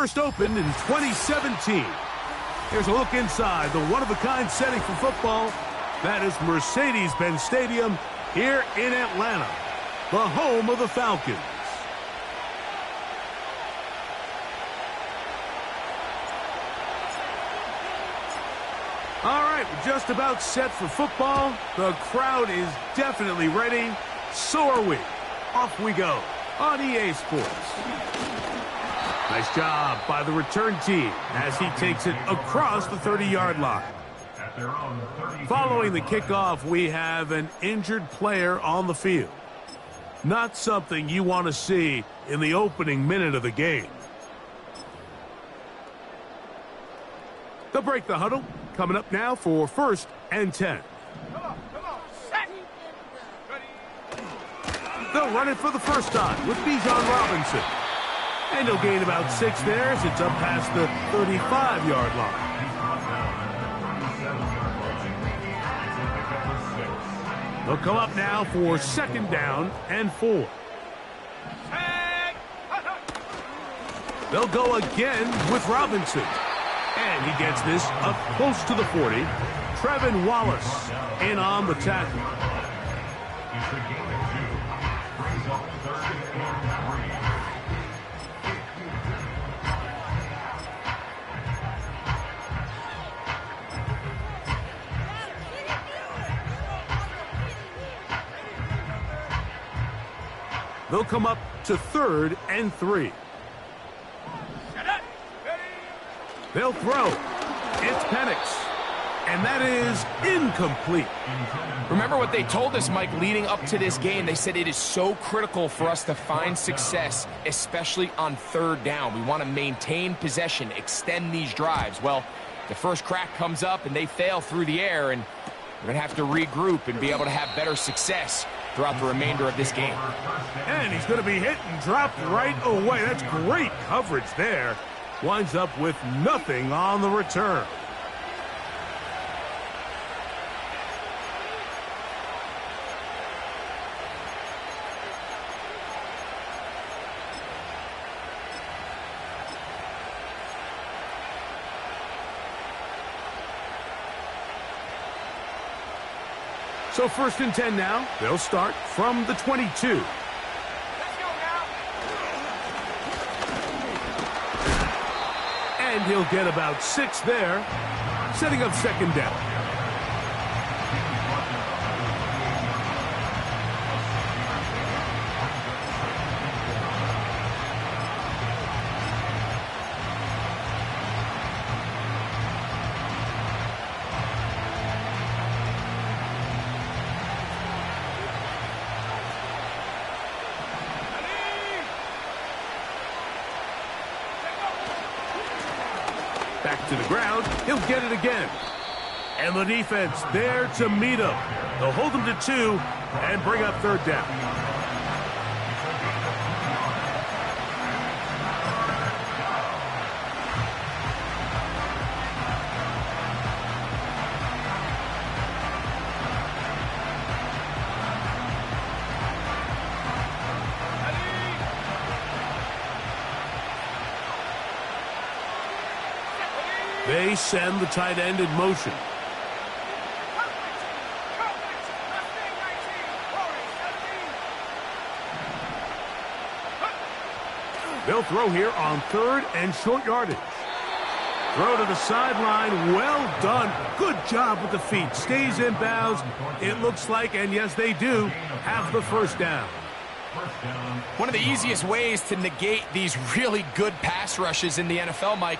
first opened in 2017. Here's a look inside the one-of-a-kind setting for football. That is Mercedes-Benz Stadium here in Atlanta, the home of the Falcons. All right, we're just about set for football. The crowd is definitely ready. So are we. Off we go on EA Sports. Nice job by the return team as he takes it across the 30-yard line. Following the kickoff, we have an injured player on the field. Not something you want to see in the opening minute of the game. They'll break the huddle. Coming up now for 1st and 10. They'll run it for the first time with Bijan Robinson. And he'll gain about 6 there as it's up past the 35-yard line. They'll come up now for 2nd down and 4. They'll go again with Robinson. And he gets this up close to the 40. Trevin Wallace in on the tackle. They'll come up to 3rd and 3. They'll throw. It's Penix. And that is incomplete. Remember what they told us, Mike, leading up to this game. They said it is so critical for us to find success, especially on 3rd down. We want to maintain possession, extend these drives. Well, the first crack comes up and they fail through the air, and we're going to have to regroup and be able to have better success throughout the remainder of this game. And he's going to be hit and dropped right away. That's great coverage there. Winds up with nothing on the return. So 1st and 10 now. They'll start from the 22. And he'll get about 6 there, setting up 2nd down. Back to the ground. He'll get it again. And the defense there to meet him. They'll hold him to 2 and bring up 3rd down. They send the tight end in motion. They'll throw here on 3rd and short yardage. Throw to the sideline. Well done. Good job with the feet. Stays in bounds. It looks like, and yes, they do, have the 1st down. One of the easiest ways to negate these really good pass rushes in the NFL, Mike,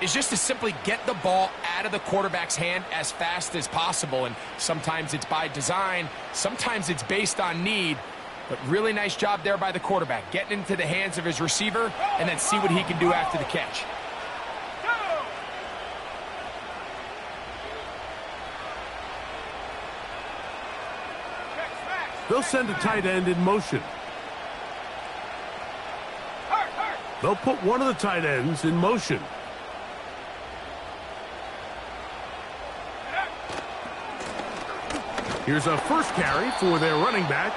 is just to simply get the ball out of the quarterback's hand as fast as possible. And sometimes it's by design, sometimes it's based on need. But really nice job there by the quarterback, getting into the hands of his receiver and then see what he can do after the catch. They'll send a tight end in motion. They'll put one of the tight ends in motion. Here's a first carry for their running back.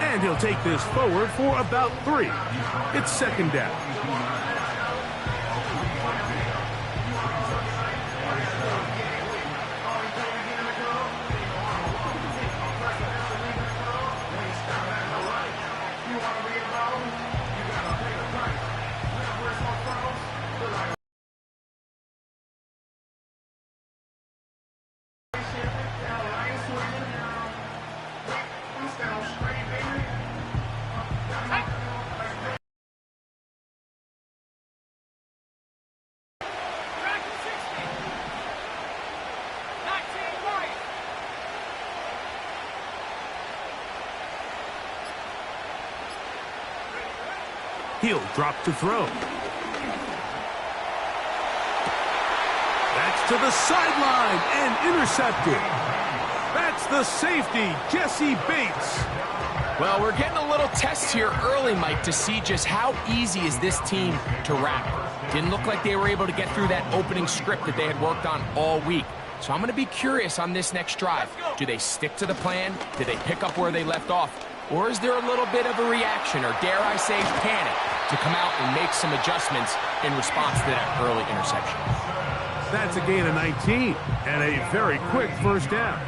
And he'll take this forward for about 3. It's 2nd down. He'll drop to throw. That's to the sideline and intercepted. That's the safety, Jesse Bates. Well, we're getting a little test here early, Mike, to see just how easy is this team to wrap. Didn't look like they were able to get through that opening script that they had worked on all week. So I'm going to be curious on this next drive. Do they stick to the plan? Do they pick up where they left off? Or is there a little bit of a reaction, or dare I say panic, to come out and make some adjustments in response to that early interception? That's a gain of 19 and a very quick first down.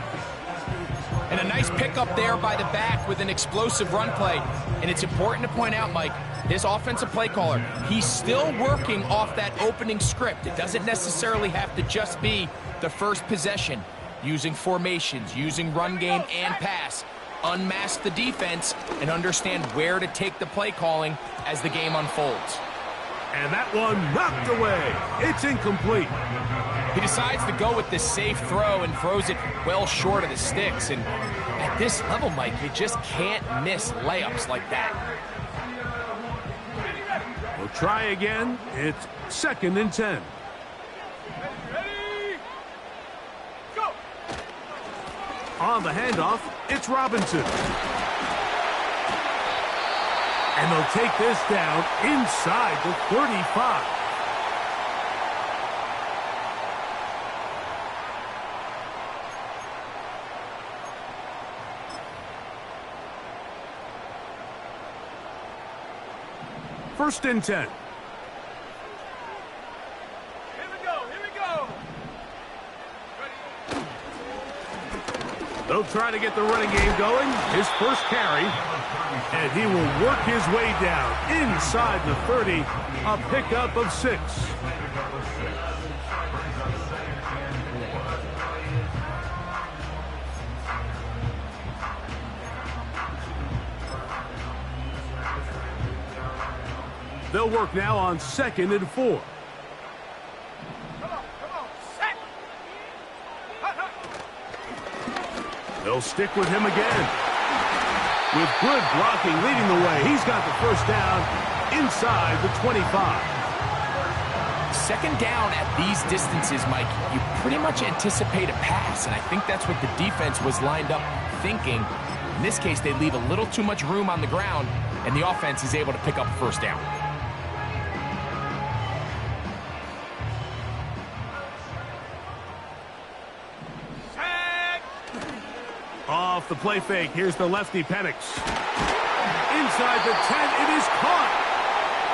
And a nice pickup there by the back with an explosive run play. And it's important to point out, Mike, this offensive play caller, he's still working off that opening script. It doesn't necessarily have to just be the first possession. Using formations, using run game and pass. Unmask the defense and understand where to take the play calling as the game unfolds. And that one knocked away. It's incomplete. He decides to go with the safe throw and throws it well short of the sticks. And at this level, Mike, you just can't miss layups like that. We'll try again. It's 2nd and 10. Ready, go! On the handoff, it's Robinson. And they'll take this down inside the 35. First and 10. Here we go, here we go! Ready? They'll try to get the running game going. His first carry. And he will work his way down inside the 30. A pickup of 6. They'll work now on 2nd and 4. Come on, set! They'll stick with him again. With good blocking leading the way, he's got the first down inside the 25. Second down at these distances, Mike, you pretty much anticipate a pass, and I think that's what the defense was lined up thinking. In this case, they leave a little too much room on the ground, and the offense is able to pick up a first down. Off the play fake, here's the lefty Penix. Inside the 10, it is caught.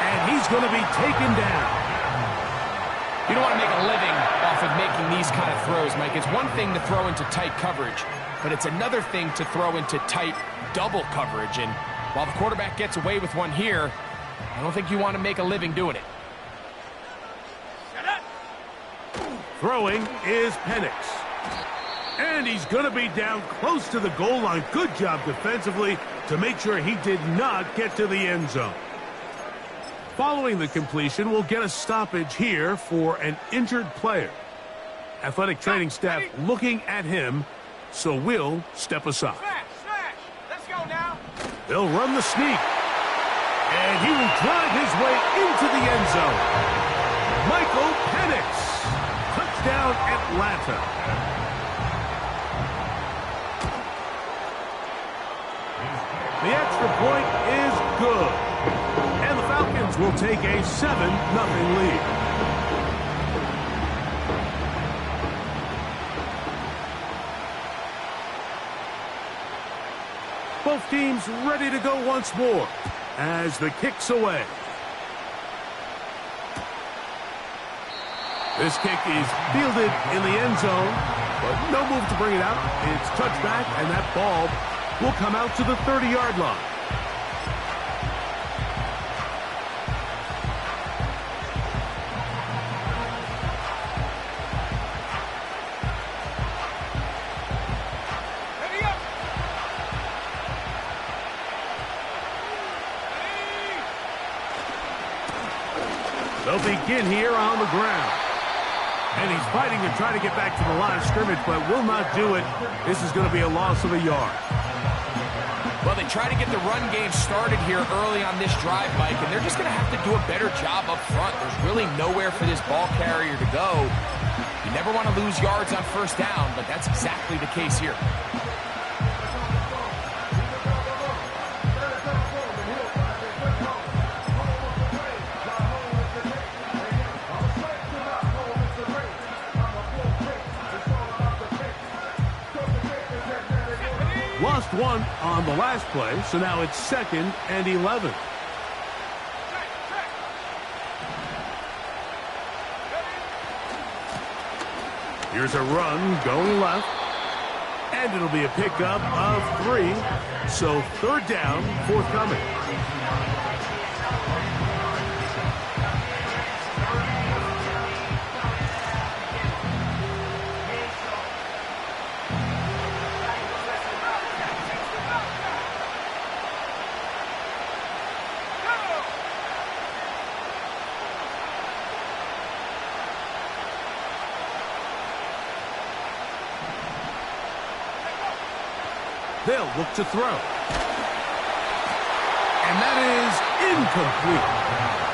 And he's going to be taken down. You don't want to make a living off of making these kind of throws, Mike. It's one thing to throw into tight coverage, but it's another thing to throw into tight double coverage. And while the quarterback gets away with one here, I don't think you want to make a living doing it. Throwing is Penix. And he's going to be down close to the goal line. Good job defensively to make sure he did not get to the end zone. Following the completion, we'll get a stoppage here for an injured player. Athletic training staff looking at him, so we'll step aside. Smash! Let's go now! They'll run the sneak. And he will drive his way into the end zone. Michael Penix. Touchdown, Atlanta. The extra point is good. And the Falcons will take a 7-0 lead. Both teams ready to go once more as the kick's away. This kick is fielded in the end zone, but no move to bring it out. It's touchback, and that ball will come out to the 30-yard line. Ready up! They'll begin here on the ground. And he's fighting to try to get back to the line of scrimmage, but will not do it. This is going to be a loss of a yard. Well, they try to get the run game started here early on this drive, Mike, and they're just going to have to do a better job up front. There's really nowhere for this ball carrier to go. You never want to lose yards on first down, but that's exactly the case here. Lost one on the last play, so now it's 2nd and 11. Here's a run going left, and it'll be a pickup of 3, so 3rd down forthcoming. They'll look to throw. And that is incomplete.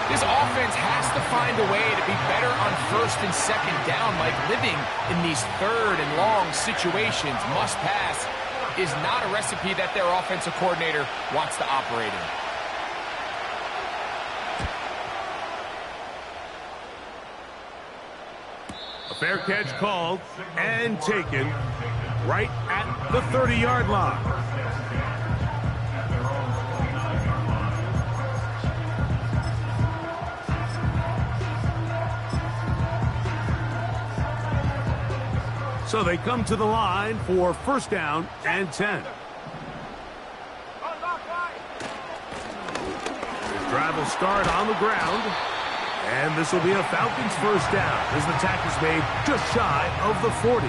This offense has to find a way to be better on 1st and 2nd down, Mike. Living in these 3rd and long situations, must pass, is not a recipe that their offensive coordinator wants to operate in. A fair catch called and taken right at the 30-yard line. So they come to the line for 1st down and 10. Drive will start on the ground. And this will be a Falcons 1st down as the tackle's made just shy of the 40.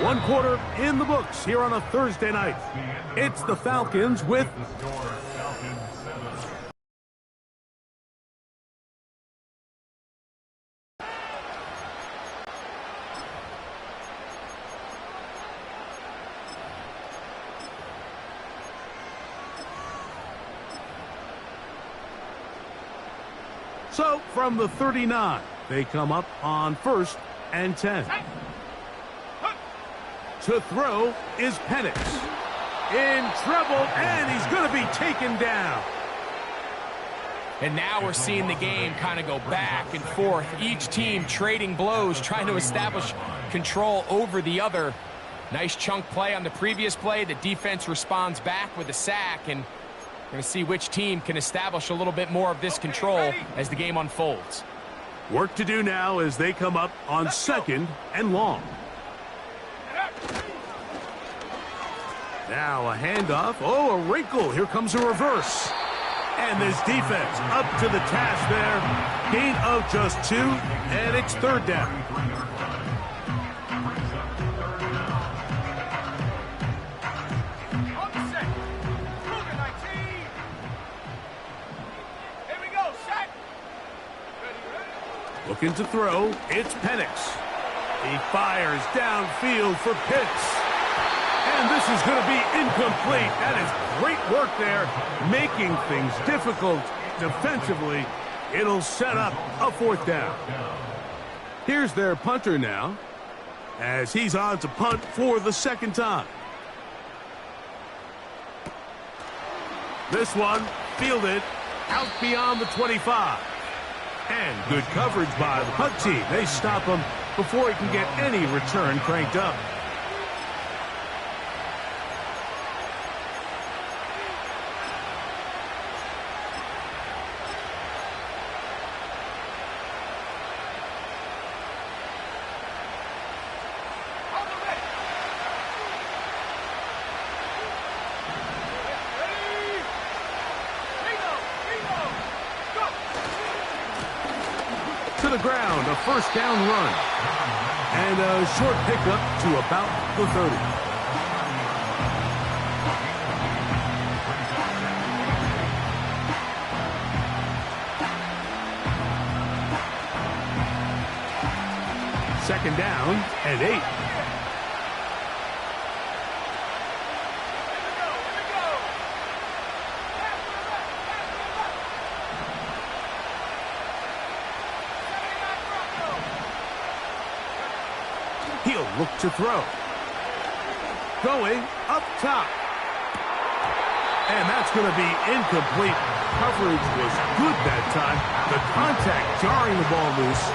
1 quarter in the books here on a Thursday night. It's the Falcons with... So, from the 39, they come up on 1st and 10. To throw is Penix. In trouble, and he's going to be taken down. And now we're seeing the game kind of go back and forth. Each team trading blows, trying to establish control over the other. Nice chunk play on the previous play. The defense responds back with a sack, and we're going to see which team can establish a little bit more of this control as the game unfolds. Work to do now as they come up on 2nd and long. Now a handoff. Oh, a wrinkle. Here comes a reverse. And this defense up to the task there. Gain of just 2, and it's 3rd down. Looking to throw, it's Penix. He fires downfield for Pitts. And this is going to be incomplete. That is great work there, making things difficult defensively. It'll set up a 4th down. Here's their punter now, as he's on to punt for the 2nd time. This one fielded out beyond the 25. And good coverage by the punt team. They stop him before he can get any return cranked up. To the ground, a 1st down run. And a short pickup to about the 30. Second down and 8. He'll look to throw. Going up top. And that's going to be incomplete. Coverage was good that time. The contact jarring the ball loose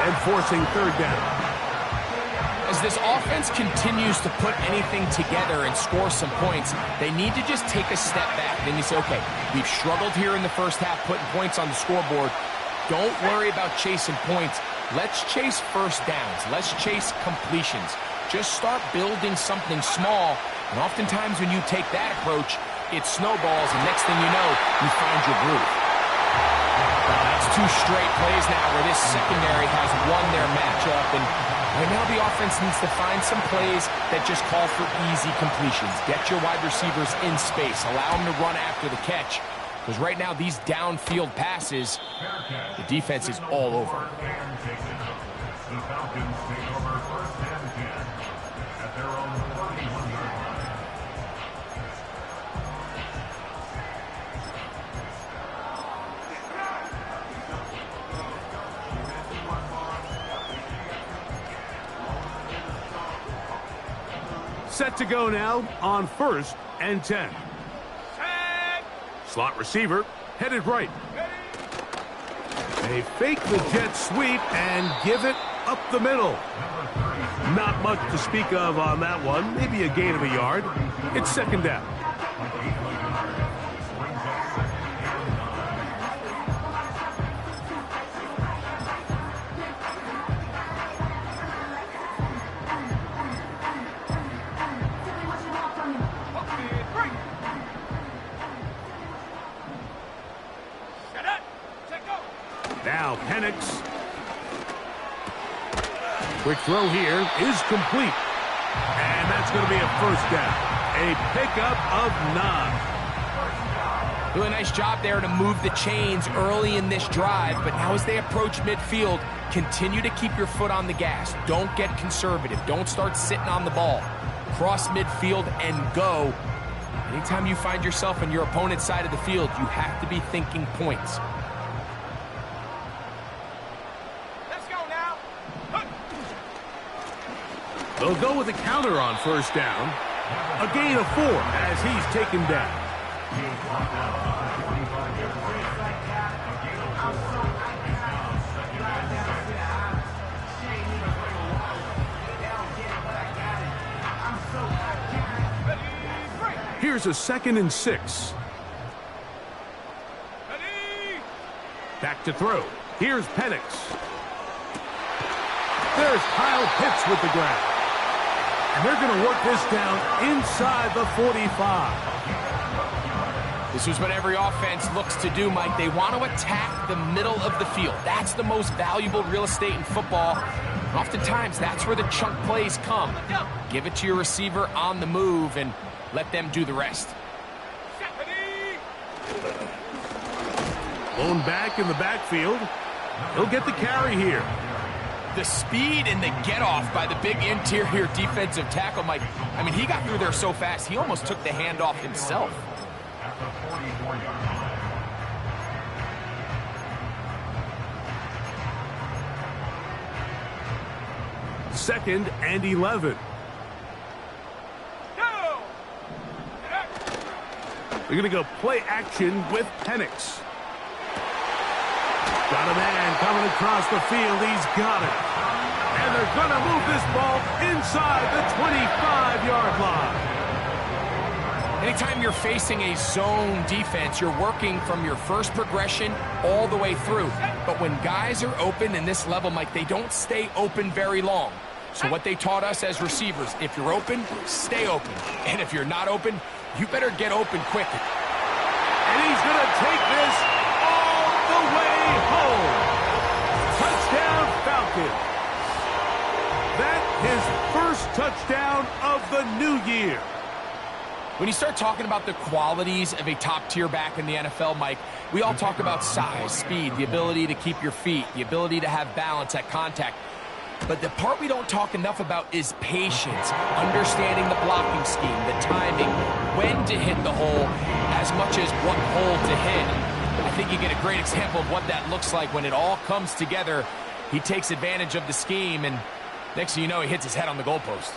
and forcing third down. As this offense continues to put anything together and score some points, they need to just take a step back. Then you say, okay, we've struggled here in the first half putting points on the scoreboard. Don't worry about chasing points. Let's chase first downs. Let's chase completions. Just start building something small. And oftentimes when you take that approach, it snowballs, and next thing you know, you find your groove. That's 2 straight plays now where this secondary has won their matchup, and right now the offense needs to find some plays that just call for easy completions. Get your wide receivers in space. Allow them to run after the catch, because right now these downfield passes, the defense is all over. The Falcons take over first and 10 at their own 41-yard line. Set to go now on first and 10. Slot receiver headed right. They fake the jet sweep and give it up the middle. Not much to speak of on that one. Maybe a gain of a yard. It's second down. Now Penix. Quick throw here is complete. And that's going to be a first down. A pickup of 9. Really nice job there to move the chains early in this drive, but now as they approach midfield, continue to keep your foot on the gas. Don't get conservative. Don't start sitting on the ball. Cross midfield and go. Anytime you find yourself on your opponent's side of the field, you have to be thinking points. They'll go with a counter on first down. A gain of 4 as he's taken down. Here's a 2nd and 6. Back to throw. Here's Penix. There's Kyle Pitts with the grab. And they're going to work this down inside the 45. This is what every offense looks to do, Mike. They want to attack the middle of the field. That's the most valuable real estate in football. And oftentimes, that's where the chunk plays come. Give it to your receiver on the move and let them do the rest. Blown back in the backfield. He'll get the carry here. The speed and the get-off by the big interior defensive tackle, Mike. I mean, he got through there so fast, he almost took the handoff himself. At the 44-yard line. Second and 11. They're going to go play action with Penix. Got a man coming across the field. He's got it. And they're going to move this ball inside the 25-yard line. Anytime you're facing a zone defense, you're working from your first progression all the way through. But when guys are open in this level, Mike, they don't stay open very long. So what they taught us as receivers, if you're open, stay open. And if you're not open, you better get open quick. And he's going to take this all the way home. Touchdown, Falcons. That his first touchdown of the new year. When you start talking about the qualities of a top-tier back in the NFL, Mike, we all talk about size, speed, the ability to keep your feet, the ability to have balance at contact. But the part we don't talk enough about is patience, understanding the blocking scheme, the timing, when to hit the hole, as much as what hole to hit. I think you get a great example of what that looks like when it all comes together. He takes advantage of the scheme, and Next thing you know, he hits his head on the goalpost.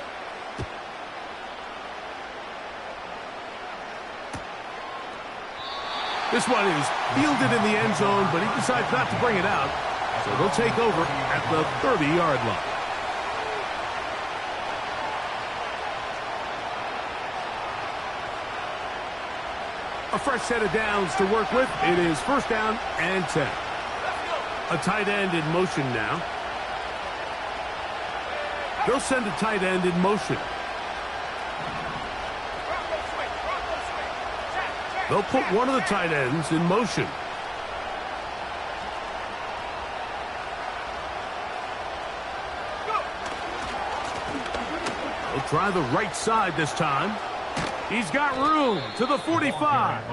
This one is fielded in the end zone, but he decides not to bring it out. So they'll take over at the 30-yard line. A fresh set of downs to work with. It is first down and 10. A tight end in motion now. They'll send a tight end in motion. They'll put one of the tight ends in motion. They'll try the right side this time. He's got room to the 45.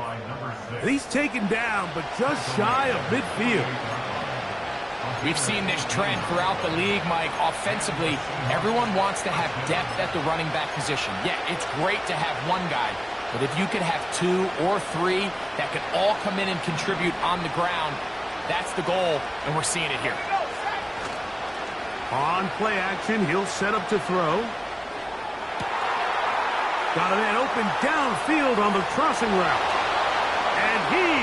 And he's taken down, but just shy of midfield. We've seen this trend throughout the league, Mike. Offensively, everyone wants to have depth at the running back position. Yeah, it's great to have one guy, but if you could have 2 or 3 that could all come in and contribute on the ground, that's the goal, and we're seeing it here. On play action, he'll set up to throw. Got a man open downfield on the crossing route. And he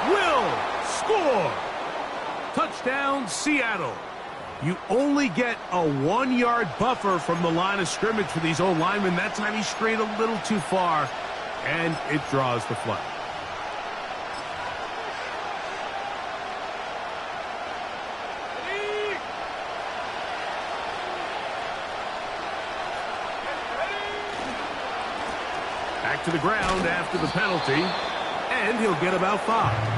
will score. Touchdown, Seattle. You only get a 1-yard buffer from the line of scrimmage for these old linemen. That time he strayed a little too far, and it draws the flag. Back to the ground after the penalty, and he'll get about 5.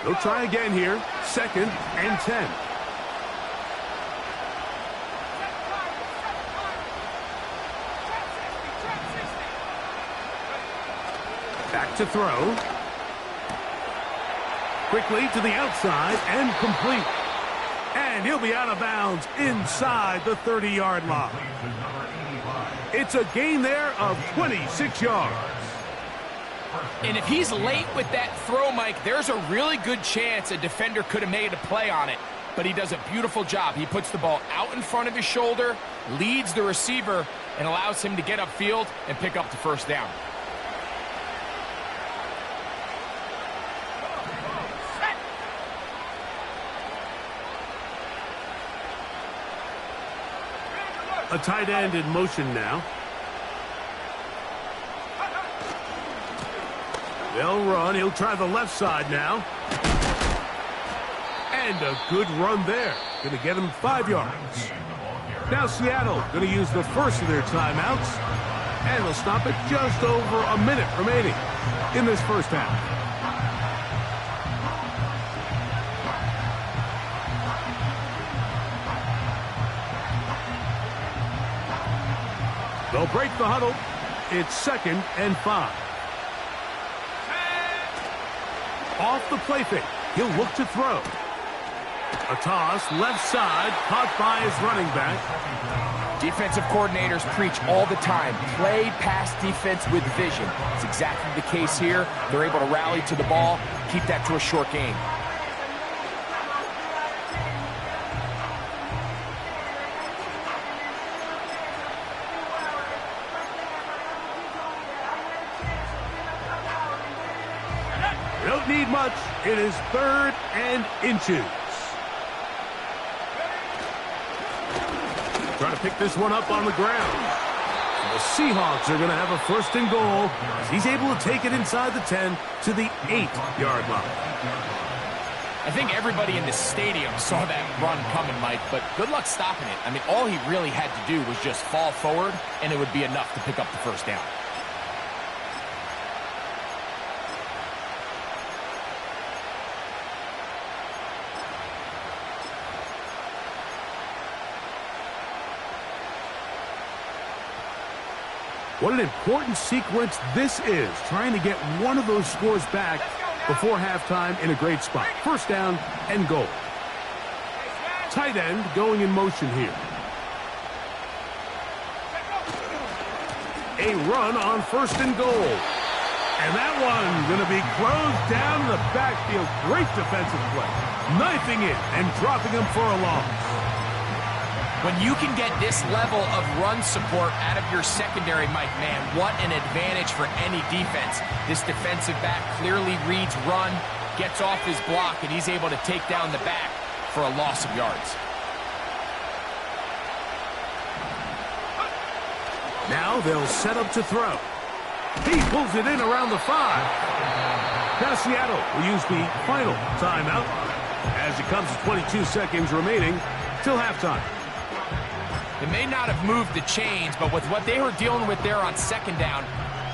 They'll try again here. 2nd and 10. Back to throw. Quickly to the outside and complete. And he'll be out of bounds inside the 30-yard line. It's a gain there of 26 yards. And if he's late with that throw, Mike, there's a really good chance a defender could have made a play on it. But he does a beautiful job. He puts the ball out in front of his shoulder, leads the receiver, and allows him to get upfield and pick up the first down. A tight end in motion now. They'll run. He'll try the left side now. And a good run there. Going to get him 5 yards. Now Seattle going to use the first of their timeouts. And they'll stop it just over a minute remaining in this first half. They'll break the huddle. It's 2nd and 5. Off the play fake. He'll look to throw. A toss, left side, caught by his running back. Defensive coordinators preach all the time, play pass defense with vision. It's exactly the case here. They're able to rally to the ball, keep that to a short game. Don't need much. It is 3rd and inches. Trying to pick this one up on the ground. The Seahawks are going to have a 1st and goal as he's able to take it inside the 10 to the 8-yard line. I think everybody in the stadium saw that run coming, Mike, but good luck stopping it. I mean, all he really had to do was just fall forward, and it would be enough to pick up the first down. What an important sequence this is, trying to get one of those scores back before halftime in a great spot. First down and goal. Tight end going in motion here. A run on first and goal. And that one going to be closed down in the backfield. Great defensive play. Knifing it and dropping him for a loss. When you can get this level of run support out of your secondary, Mike, man, what an advantage for any defense. This defensive back clearly reads run, gets off his block, and he's able to take down the back for a loss of yards. Now they'll set up to throw. He pulls it in around the 5. Now Seattle will use the final timeout as it comes to 22 seconds remaining till halftime. It may not have moved the chains, but with what they were dealing with there on second down,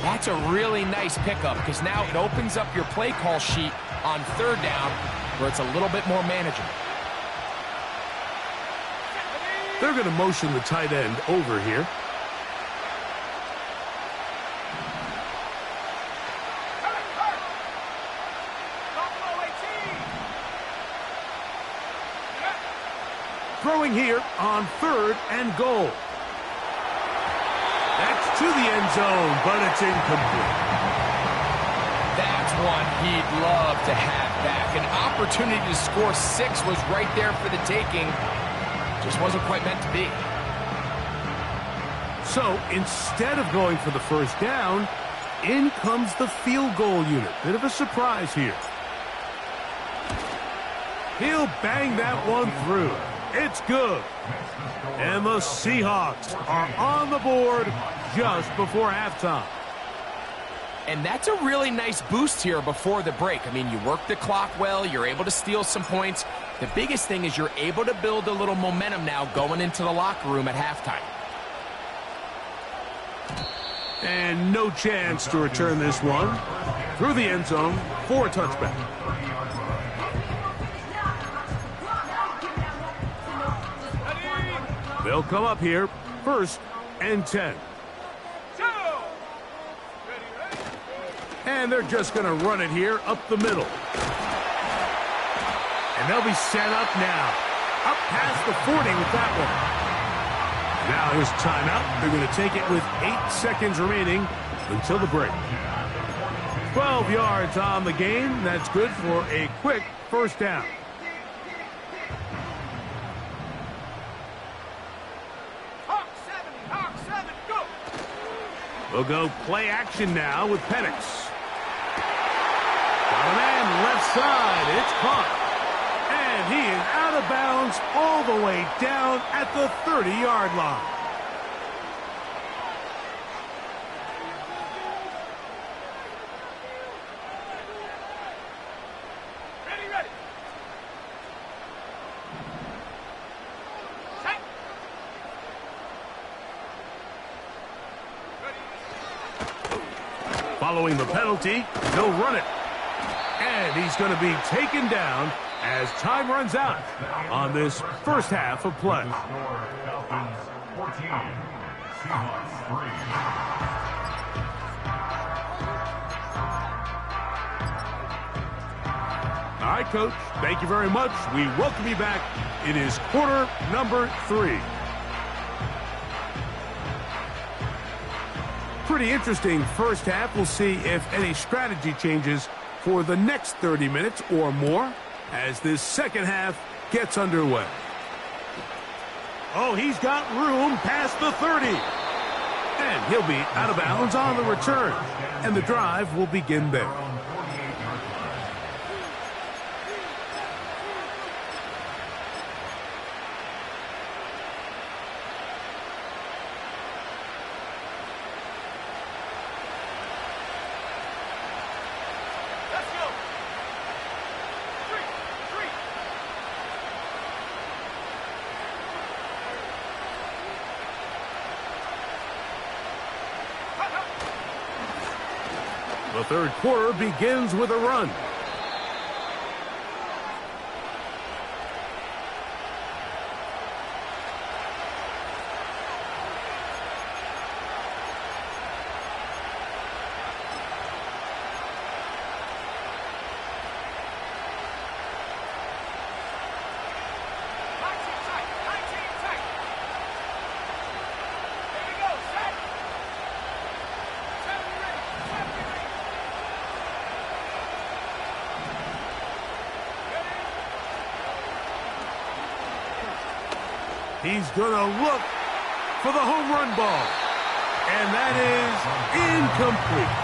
that's a really nice pickup because now it opens up your play call sheet on third down where it's a little bit more manageable. They're going to motion the tight end over here. Throwing here on third and goal. That's to the end zone, but it's incomplete. That's one he'd love to have back. An opportunity to score 6 was right there for the taking. Just wasn't quite meant to be. So instead of going for the first down, in comes the field goal unit. Bit of a surprise here. He'll bang that one through. It's good. And the Seahawks are on the board just before halftime. And that's a really nice boost here before the break. I mean, you work the clock well. You're able to steal some points. The biggest thing is you're able to build a little momentum now going into the locker room at halftime. And no chance to return this one. Through the end zone for a touchback. They'll come up here, first and 10. And they're just going to run it here up the middle. And they'll be set up now. Up past the 40 with that one. Now here's timeout. They're going to take it with 8 seconds remaining until the break. 12 yards on the game. That's good for a quick first down. We'll go play action now with Penix. Got a man left side. It's caught. And he is out of bounds all the way down at the 30-yard line. Ready. Set. Following the penalty, they'll run it. And he's going to be taken down as time runs out on this first half of play. Falcons 14, Seahawks 3. All right, Coach, thank you very much. We welcome you back. It is quarter number 3. Pretty interesting first half. We'll see if any strategy changes for the next 30 minutes or more as this second half gets underway. Oh, he's got room past the 30. And he'll be out of bounds on the return. And the drive will begin there. The third quarter begins with a run. He's going to look for the home run ball. And that is incomplete.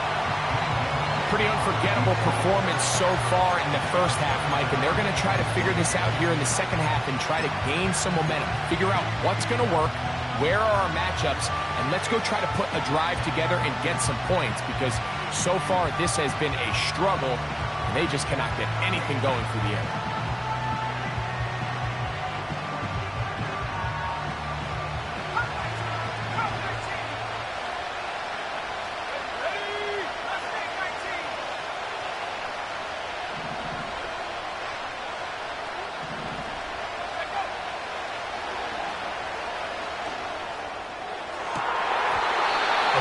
Pretty unforgettable performance so far in the first half, Mike, and they're going to try to figure this out here in the second half and try to gain some momentum, figure out what's going to work, where are our matchups, and let's go try to put a drive together and get some points, because so far this has been a struggle, and they just cannot get anything going through the air.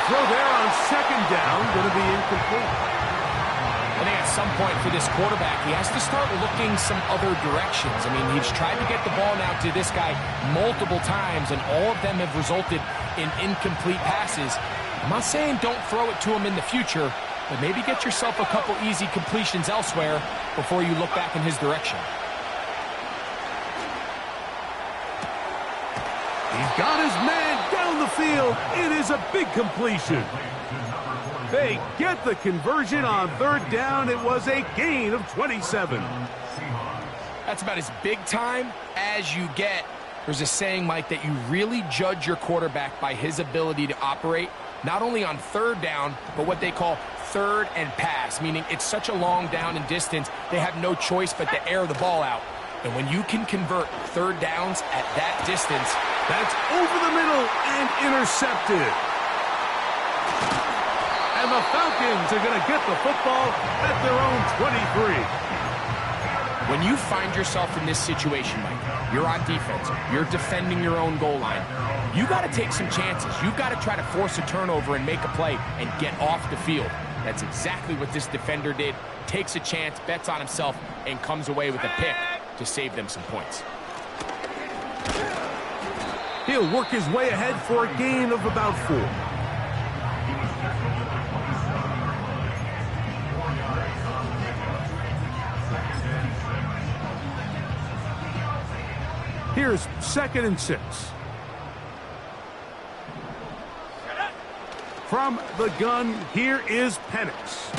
Throw there on second down, going to be incomplete. I think at some point for this quarterback, he has to start looking some other directions. I mean, he's tried to get the ball now to this guy multiple times, and all of them have resulted in incomplete passes. I'm not saying don't throw it to him in the future, but maybe get yourself a couple easy completions elsewhere before you look back in his direction. He's got his man down the field. It is a big completion. They get the conversion on third down. It was a gain of 27. That's about as big time as you get. There's a saying, Mike, that you really judge your quarterback by his ability to operate, not only on third down, but what they call third and pass, meaning it's such a long down and distance, they have no choice but to air the ball out. And when you can convert third downs at that distance, that's over the middle and intercepted. And the Falcons are going to get the football at their own 23. When you find yourself in this situation, Mike, you're on defense, you're defending your own goal line, you got to take some chances. You've got to try to force a turnover and make a play and get off the field. That's exactly what this defender did. Takes a chance, bets on himself, and comes away with a pick to save them some points. He'll work his way ahead for a gain of about 4. Here's 2nd and 6. From the gun, here is Penix.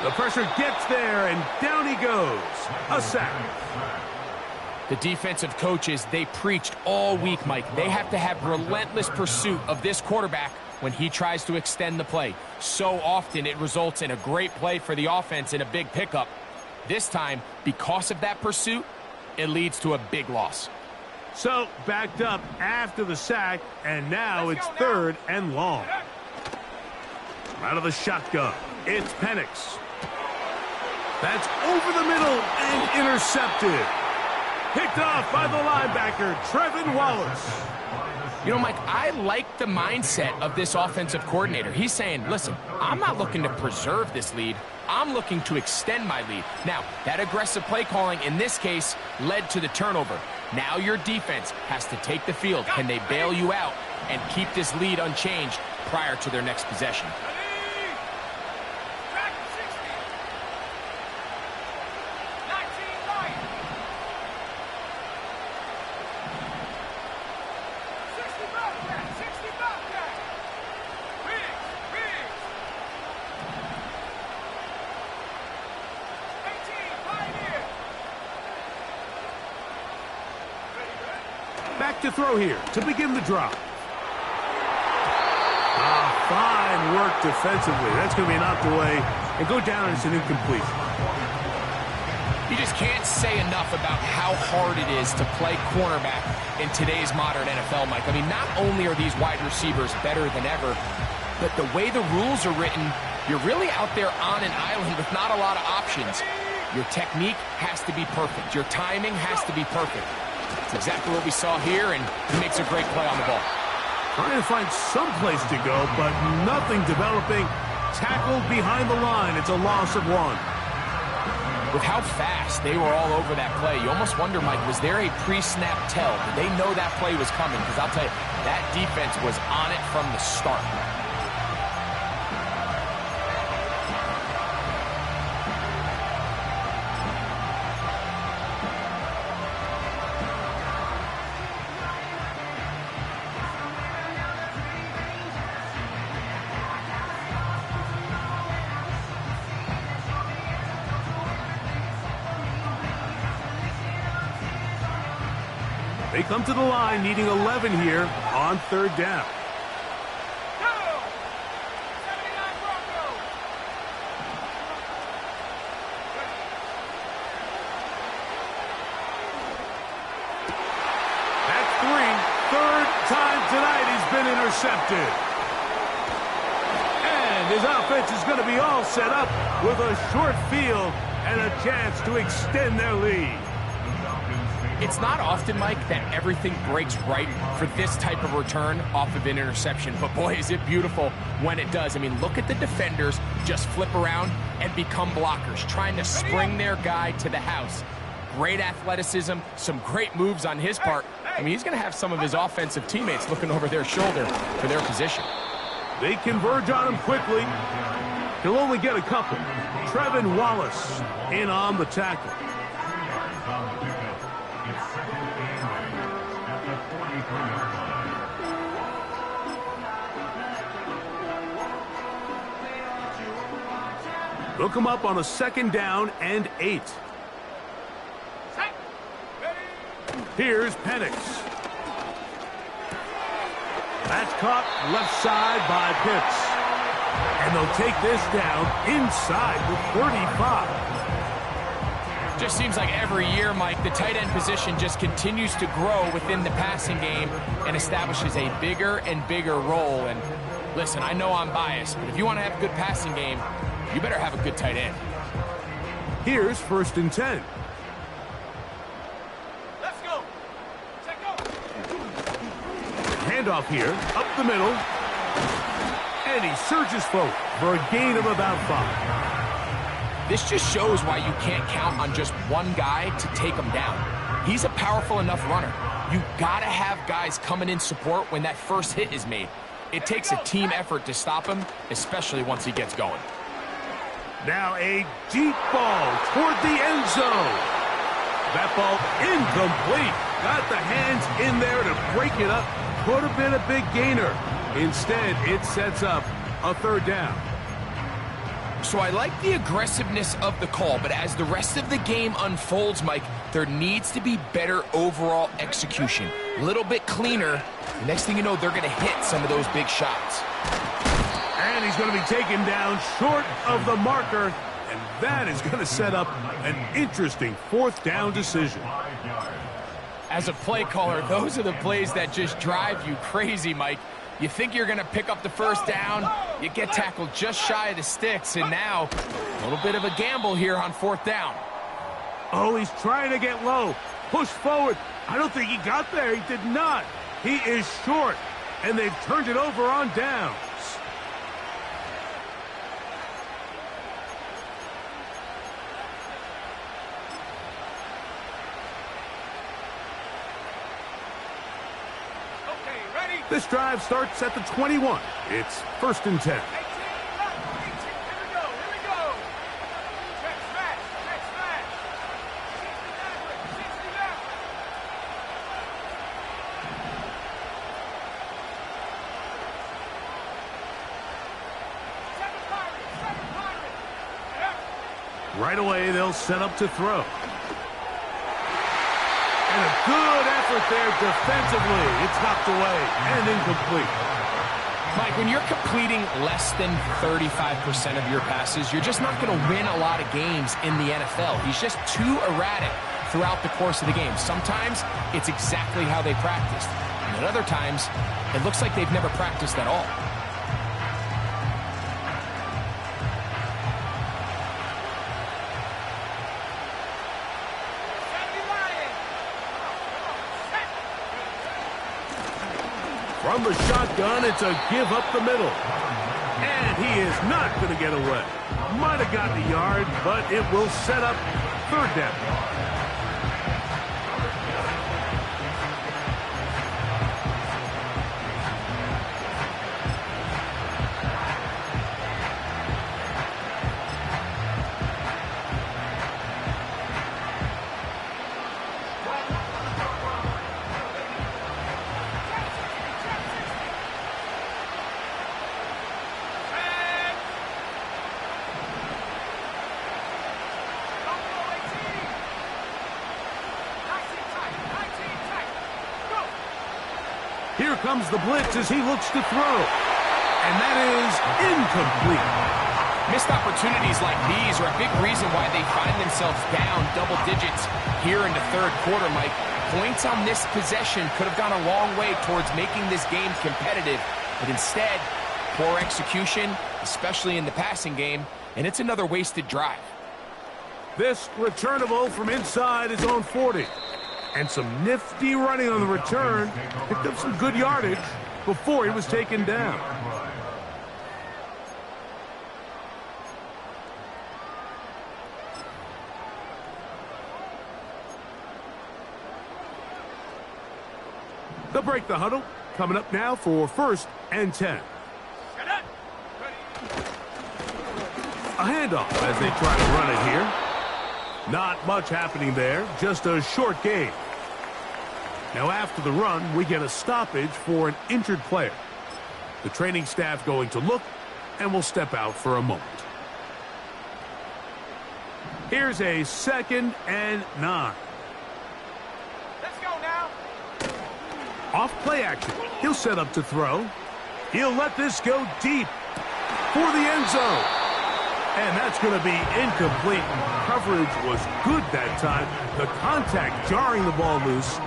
The pressure gets there, and down he goes. A sack. The defensive coaches, they preached all week, Mike. They have to have relentless pursuit of this quarterback when he tries to extend the play. So often it results in a great play for the offense and a big pickup. This time, because of that pursuit, it leads to a big loss. So, backed up after the sack, and now it's 3rd and long. Out of the shotgun, it's Penix. That's over the middle and intercepted. Picked off by the linebacker, Trevin Wallace. You know, Mike, I like the mindset of this offensive coordinator. He's saying, listen, I'm not looking to preserve this lead. I'm looking to extend my lead. Now, that aggressive play calling in this case led to the turnover. Now your defense has to take the field. Can they bail you out and keep this lead unchanged prior to their next possession? Back to throw here to begin the drive. Fine work defensively. That's going to be knocked away and go down as an incomplete. You just can't say enough about how hard it is to play cornerback in today's modern NFL, Mike. I mean, not only are these wide receivers better than ever, but the way the rules are written, you're really out there on an island with not a lot of options. Your technique has to be perfect. Your timing has to be perfect. That's exactly what we saw here, and he makes a great play on the ball. Trying to find some place to go, but nothing developing. Tackled behind the line. It's a loss of 1. With how fast they were all over that play, you almost wonder, Mike, was there a pre-snap tell? Did they know that play was coming? Because I'll tell you, that defense was on it from the start. They come to the line needing 11 here on third down. Go! 79 Broncos! That's 3. Third time tonight he's been intercepted. And his offense is going to be all set up with a short field and a chance to extend their lead. It's not often, Mike, that everything breaks right for this type of return off of an interception. But boy, is it beautiful when it does. I mean, look at the defenders just flip around and become blockers, trying to spring their guy to the house. Great athleticism, some great moves on his part. I mean, he's going to have some of his offensive teammates looking over their shoulder for their position. They converge on him quickly. He'll only get a couple. Trevin Wallace in on the tackle. On the pickup, it's second and 8 at the 43-yard line. Look him up on a second down and 8. Set! Ready! Here's Penix. That's caught left side by Pitts. And they'll take this down inside the 35. Just seems like every year, Mike, the tight end position just continues to grow within the passing game and establishes a bigger and bigger role. And listen, I know I'm biased, but if you want to have a good passing game, you better have a good tight end. Here's first and 10. Let's go! Check go! Handoff here, up the middle. And he surges forward for a gain of about 5. This just shows why you can't count on just one guy to take him down. He's a powerful enough runner. You gotta have guys coming in support when that first hit is made. It takes a team effort to stop him, especially once he gets going. Now a deep ball toward the end zone. That ball incomplete. Got the hands in there to break it up. Could have been a big gainer. Instead, it sets up a third down. So I like the aggressiveness of the call, but as the rest of the game unfolds, Mike, there needs to be better overall execution. A little bit cleaner. The next thing you know, they're going to hit some of those big shots. And he's going to be taken down short of the marker, and that is going to set up an interesting fourth down decision. As a play caller, those are the plays that just drive you crazy, Mike. You think you're going to pick up the first down, you get tackled just shy of the sticks, and now a little bit of a gamble here on fourth down. Oh, he's trying to get low. Push forward. I don't think he got there. He did not. He is short, and they've turned it over on downs. This drive starts at the 21. It's first and 10. 18 left, 18. Here we go, here we go. Check smash, check smash. 60 left. Seven Pirates. Yep. Right away, they'll set up to throw. And a good effort there defensively. It's knocked away and incomplete. Mike, when you're completing less than 35% of your passes, you're just not going to win a lot of games in the NFL. He's just too erratic throughout the course of the game. Sometimes it's exactly how they practiced. And at other times, it looks like they've never practiced at all. From the shotgun, it's a give up the middle. And he is not going to get away. Might have gotten a yard, but it will set up third down. Here comes the blitz as he looks to throw. And that is incomplete. Missed opportunities like these are a big reason why they find themselves down double digits here in the third quarter, Mike. Points on this possession could have gone a long way towards making this game competitive, but instead, poor execution, especially in the passing game, and it's another wasted drive. This returnable from inside his own 40. And some nifty running on the return. Picked up some good yardage before he was taken down. They'll break the huddle. Coming up now for 1st and 10. A handoff as they try to run it here. Not much happening there, just a short gain. Now after the run, we get a stoppage for an injured player. The training staff going to look and will step out for a moment. Here's a 2nd and 9. Let's go now. Off play action. He'll set up to throw. He'll let this go deep for the end zone. And that's going to be incomplete. Coverage was good that time. The contact jarring the ball loose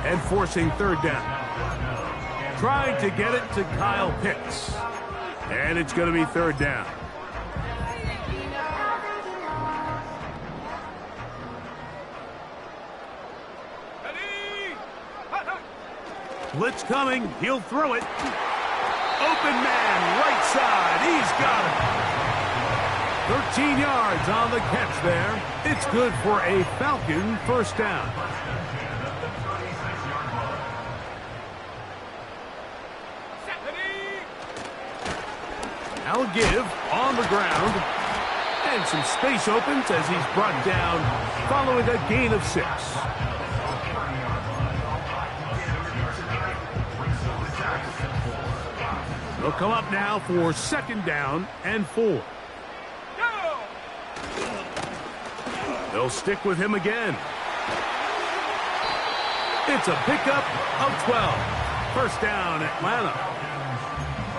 and forcing 3rd down. Trying to get it to Kyle Pitts. And it's going to be 3rd down. Blitz coming. He'll throw it. Open man, right side. He's got it. 13 yards on the catch there. It's good for a Falcon 1st down. Now a give on the ground. And some space opens as he's brought down following a gain of 6. They'll come up now for 2nd down and 4. They'll stick with him again. It's a pickup of 12. 1st down, Atlanta.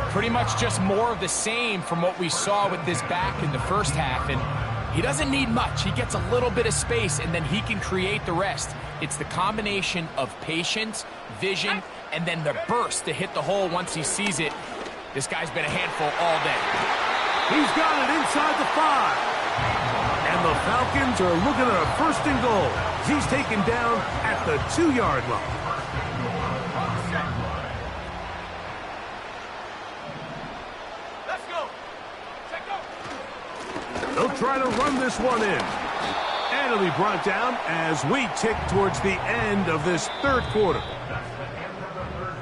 Pretty much just more of the same from what we saw with this back in the first half. And he doesn't need much. He gets a little bit of space, and then he can create the rest. It's the combination of patience, vision, and then the burst to hit the hole once he sees it. This guy's been a handful all day. He's got it inside the 5. And the Falcons are looking at a 1st and goal. He's taken down at the 2-yard line. Let's go. Check go. They'll try to run this one in. And it'll be brought down as we tick towards the end of this 3rd quarter.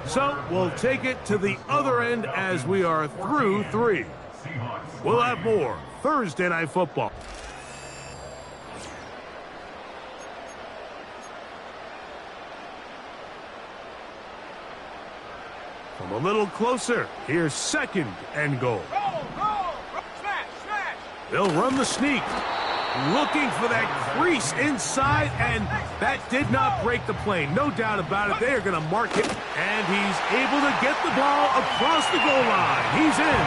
So we'll take it to the other end as we are through 3. We'll have more Thursday Night Football. From a little closer, here's 2nd and goal. Roll. Smash. They'll run the sneak. Looking for that crease inside, and that did not break the play. No doubt about it. They are going to mark it, and he's able to get the ball across the goal line. He's in.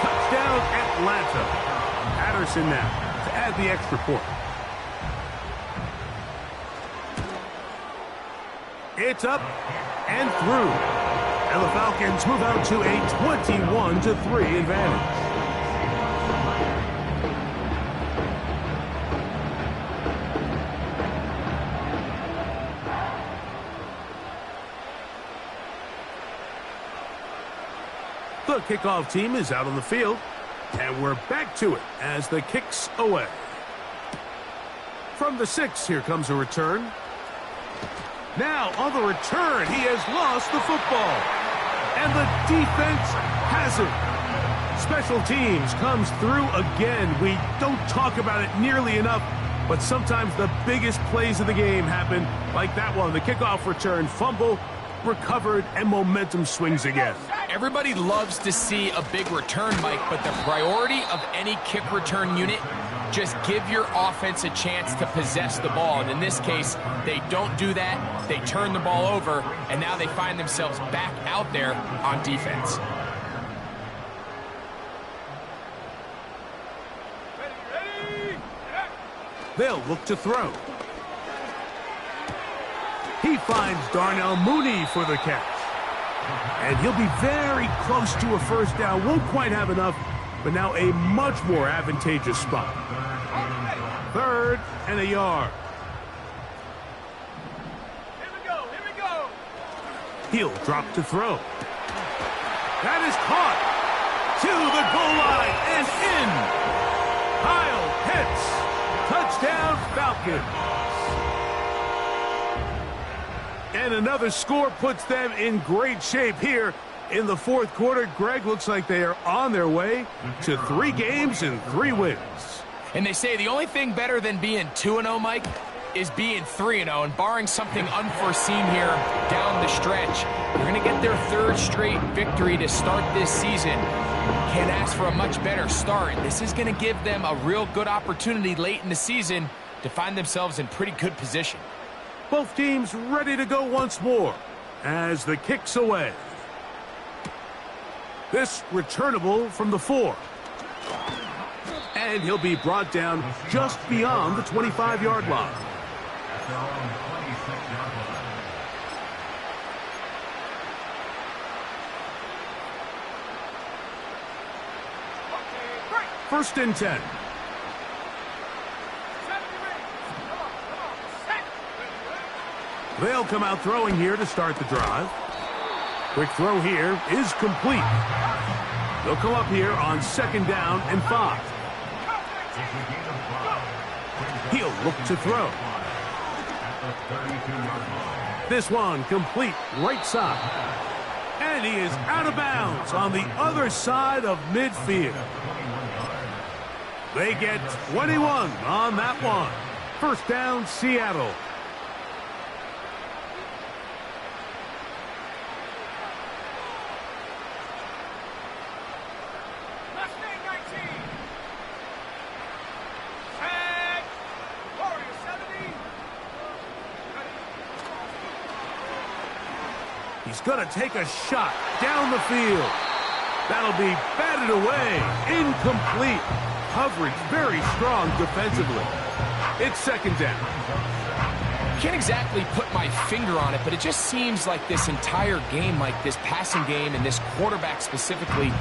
Touchdown, Atlanta. Patterson now to add the extra point. It's up and through. And the Falcons move out to a 21-3 advantage. The kickoff team is out on the field, and we're back to it as the kick's away. From the 6, here comes a return. Now, on the return, he has lost the football. And the defense has it. Special teams comes through again. We don't talk about it nearly enough, but sometimes the biggest plays of the game happen like that one. The kickoff return, fumble, recovered, and momentum swings again. Everybody loves to see a big return, Mike, but the priority of any kick return unit just give your offense a chance to possess the ball. And in this case, they don't do that. They turn the ball over, and now they find themselves back out there on defense. They'll look to throw. He finds Darnell Mooney for the catch. And he'll be very close to a first down. Won't quite have enough, but now a much more advantageous spot. 3rd and a yard. Here we go, here we go. He'll drop to throw. That is caught to the goal line and in. Kyle Pitts. Touchdown, Falcons. And another score puts them in great shape here in the 4th quarter. Greg, looks like they are on their way to 3 games and 3 wins. And they say the only thing better than being 2-0, Mike, is being 3-0. And barring something unforeseen here down the stretch, they're going to get their 3rd straight victory to start this season. Can't ask for a much better start. This is going to give them a real good opportunity late in the season to find themselves in pretty good position. Both teams ready to go once more as the kick's away. This returnable from the 4. And he'll be brought down just beyond the 25-yard line. At their own 26-yard line. 1st and 10. They'll come out throwing here to start the drive. Quick throw here is complete. They'll come up here on 2nd down and 5. He'll look to throw. This one complete right side. And he is out of bounds on the other side of midfield. They get 21 on that one. 1st down, Seattle. He's going to take a shot down the field. That'll be batted away. Incomplete. Coverage very strong defensively. It's 2nd down. Can't exactly put my finger on it, but it just seems like this entire game, like this passing game and this quarterback specifically,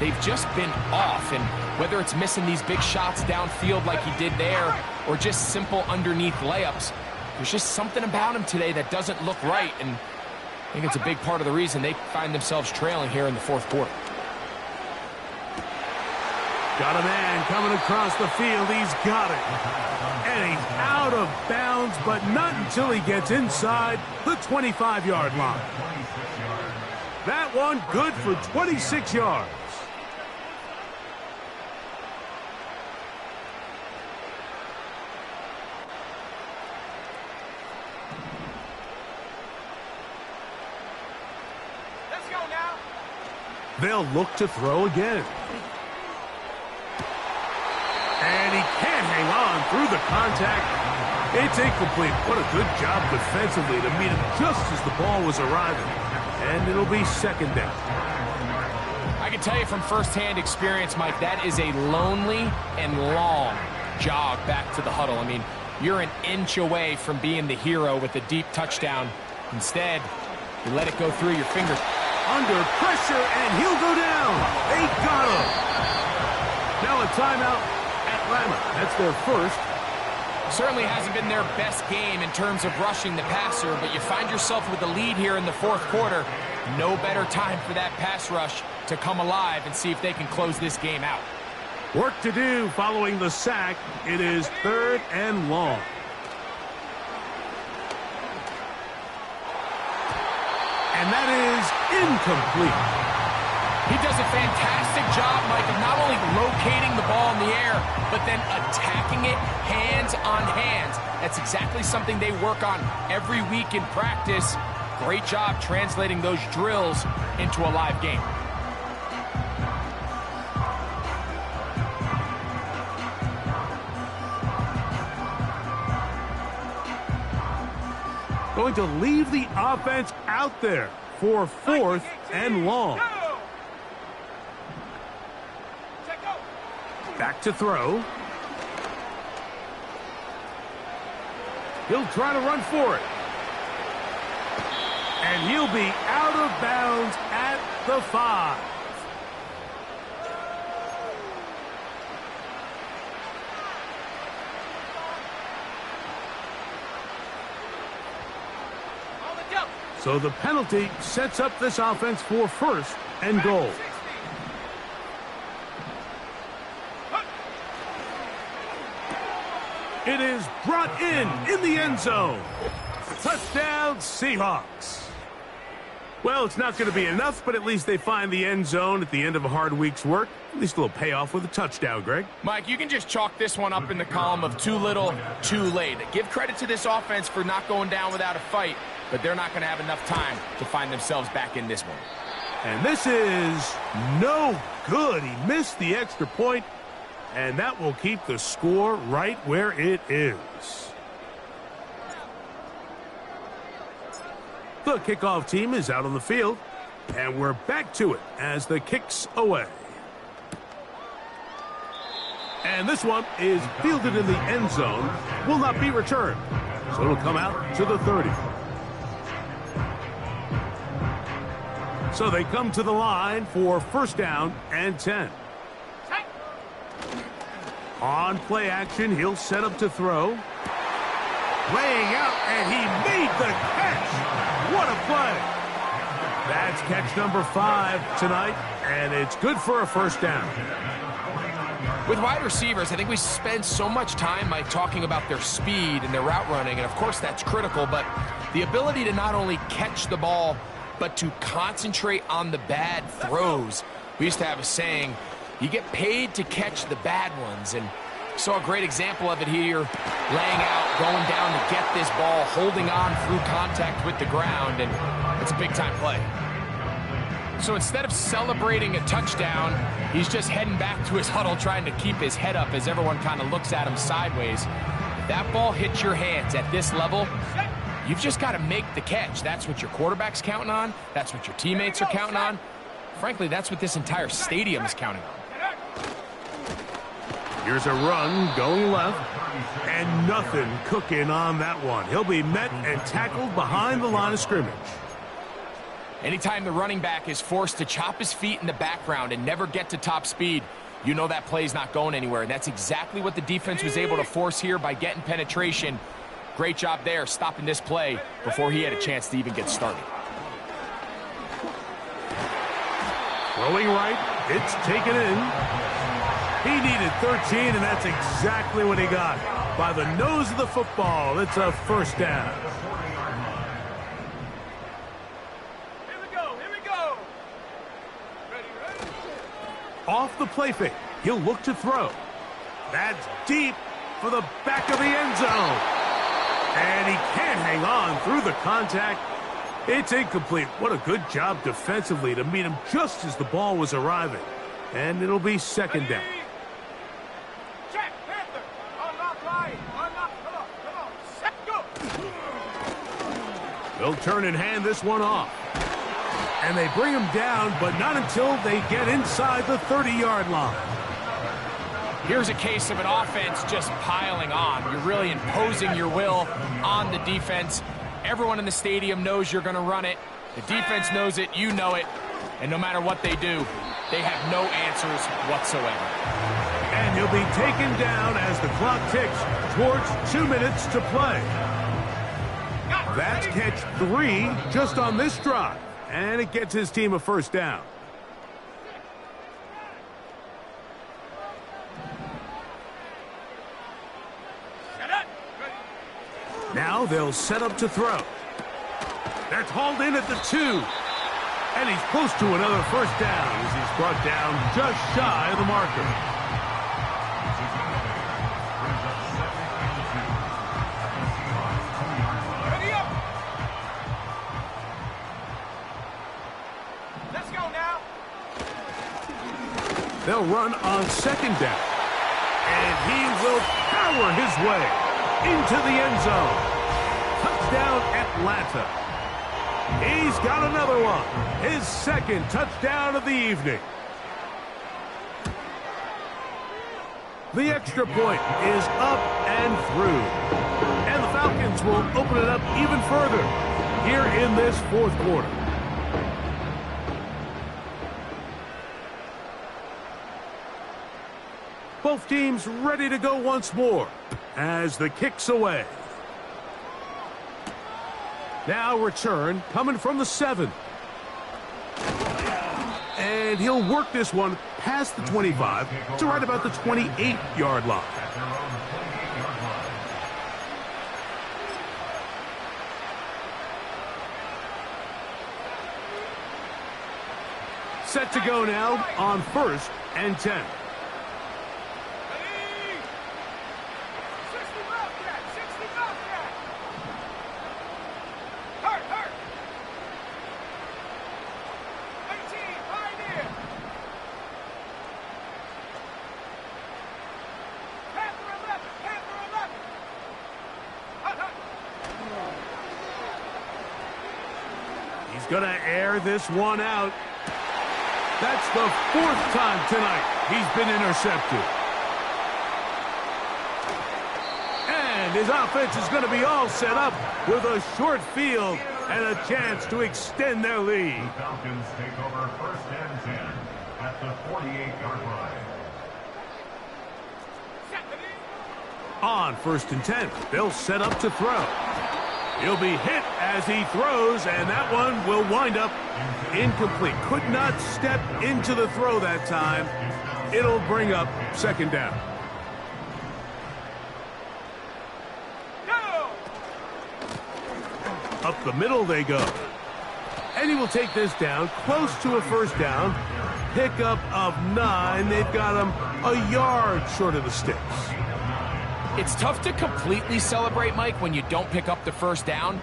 they've just been off. And whether it's missing these big shots downfield like he did there or just simple underneath layups, there's just something about him today that doesn't look right. And I think it's a big part of the reason they find themselves trailing here in the 4th quarter. Got a man coming across the field. He's got it. And he's out of bounds, but not until he gets inside the 25-yard line. That one good for 26 yards. Let's go now. They'll look to throw again. And he can't hang on through the contact. It's incomplete. What a good job defensively to meet him just as the ball was arriving. And it'll be 2nd down. I can tell you from firsthand experience, Mike, that is a lonely and long jog back to the huddle. I mean, you're an inch away from being the hero with a deep touchdown. Instead, you let it go through your fingers. Under pressure, and he'll go down. They got him. Now a timeout. Atlanta. That's their 1st. Certainly hasn't been their best game in terms of rushing the passer, but you find yourself with the lead here in the 4th quarter. No better time for that pass rush to come alive and see if they can close this game out. Work to do following the sack. It is 3rd and long. And that is incomplete. He does a fantastic job, Mike, of not only locating the ball in the air, but then attacking it hands on hands. That's exactly something they work on every week in practice. Great job translating those drills into a live game. Going to leave the offense out there for 4th and long. Back to throw. He'll try to run for it. And he'll be out of bounds at the 5. So the penalty sets up this offense for 1st and goal. It is brought in the end zone. Touchdown, Seahawks. Well, it's not going to be enough, but at least they find the end zone at the end of a hard week's work. At least a little payoff with a touchdown, Greg. Mike, you can just chalk this one up in the column of too little, too late. Give credit to this offense for not going down without a fight, but they're not going to have enough time to find themselves back in this one. And this is no good. He missed the extra point, and that will keep the score right where it is. The kickoff team is out on the field, and we're back to it as the kick's away. And this one is fielded in the end zone, will not be returned. So it'll come out to the 30. So they come to the line for 1st down and 10. On play action, he'll set up to throw. Laying out, and he made the catch. What a play. That's catch number 5 tonight, and it's good for a 1st down. With wide receivers, I think we spend so much time talking about their speed and their route running, and of course that's critical, but the ability to not only catch the ball, but to concentrate on the bad throws. We used to have a saying, you get paid to catch the bad ones, and saw a great example of it here, laying out, going down to get this ball, holding on through contact with the ground, and it's a big-time play. So instead of celebrating a touchdown, he's just heading back to his huddle trying to keep his head up as everyone kind of looks at him sideways. If that ball hits your hands at this level, you've just got to make the catch. That's what your quarterback's counting on. That's what your teammates are counting on. Frankly, that's what this entire stadium is counting on. Here's a run going left, and nothing cooking on that one. He'll be met and tackled behind the line of scrimmage. Anytime the running back is forced to chop his feet in the background and never get to top speed, you know that play's not going anywhere. And that's exactly what the defense was able to force here by getting penetration. Great job there, stopping this play before he had a chance to even get started. Throwing right, it's taken in. He needed 13, and that's exactly what he got. By the nose of the football, it's a 1st down. Here we go. Ready. Off the play fake, he'll look to throw. That's deep for the back of the end zone. And he can't hang on through the contact. It's incomplete. What a good job defensively to meet him just as the ball was arriving. And it'll be 2nd down. Check, Panther. Unlock line. Unlock. Come on. Set, go. They'll turn and hand this one off. And they bring him down, but not until they get inside the 30-yard line. Here's a case of an offense just piling on. You're really imposing your will on the defense. Everyone in the stadium knows you're going to run it. The defense knows it. You know it. And no matter what they do, they have no answers whatsoever. And he'll be taken down as the clock ticks towards 2 minutes to play. That's catch 3 just on this drive. And it gets his team a 1st down. Now they'll set up to throw. That's hauled in at the 2. And he's close to another 1st down as he's brought down just shy of the marker. Ready up. Let's go now. They'll run on 2nd down. And he will power his way into the end zone. touchdown, Atlanta. He's got another one. His second touchdown of the evening. The extra point is up and through. And the Falcons will open it up even further here in this fourth quarter. Both teams ready to go once more as the kick's away. Now return coming from the 7. And he'll work this one past the 25 to right about the 28-yard line. Set to go now on 1st and 10. He's going to air this one out. That's the 4th time tonight he's been intercepted. And his offense is going to be all set up with a short field and a chance to extend their lead. The Falcons take over 1st and 10 at the 48-yard line. On 1st and 10, they'll set up to throw. He'll be hit as he throws, and that one will wind up incomplete. Could not step into the throw that time. It'll bring up 2nd down. Up the middle they go. And he will take this down close to a 1st down. Pickup of 9. They've got him a yard short of the sticks. It's tough to completely celebrate, Mike, when you don't pick up the 1st down,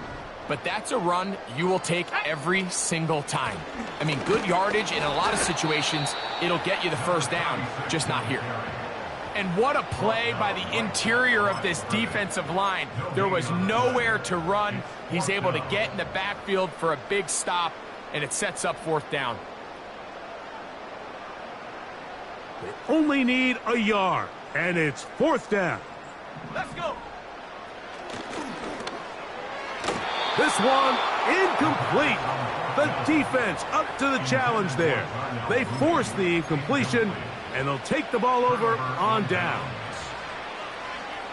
but that's a run you will take every single time. I mean, good yardage in a lot of situations, it'll get you the 1st down, just not here. And what a play by the interior of this defensive line. There was nowhere to run. He's able to get in the backfield for a big stop, and it sets up 4th down. They only need a yard, and it's 4th down. Let's go. This one incomplete. The defense up to the challenge there. They force the incompletion, and they'll take the ball over on downs.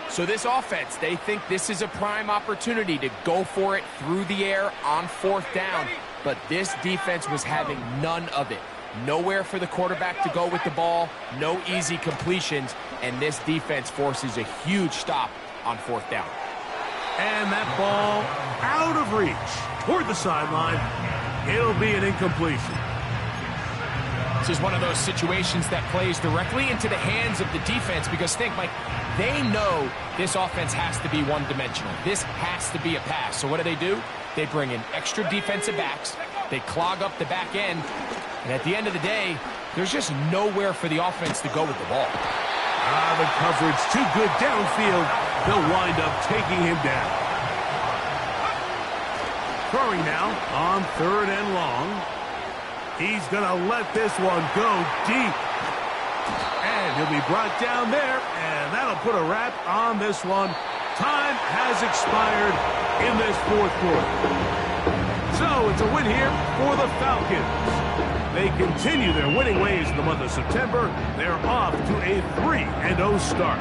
So this offense, they think this is a prime opportunity to go for it through the air on 4th down, but this defense was having none of it. Nowhere for the quarterback to go with the ball, no easy completions, and this defense forces a huge stop on 4th down. And that ball out of reach toward the sideline. It'll be an incompletion. This is one of those situations that plays directly into the hands of the defense because think, Mike, they know this offense has to be one-dimensional. This has to be a pass. So what do? They bring in extra defensive backs. They clog up the back end. And at the end of the day, there's just nowhere for the offense to go with the ball. The coverage too good downfield. They'll wind up taking him down. Throwing now on 3rd and long. He's going to let this one go deep. And he'll be brought down there, and that'll put a wrap on this one. Time has expired in this 4th quarter. So it's a win here for the Falcons. They continue their winning ways in the month of September. They're off to a 3-0 start.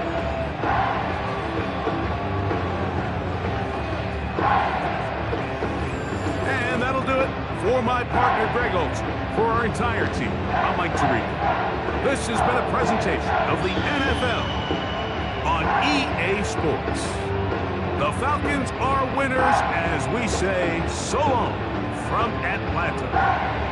And that'll do it for my partner, Greg Olson. For our entire team, I'm Mike Tirico. This has been a presentation of the NFL on EA Sports. The Falcons are winners as we say so long from Atlanta.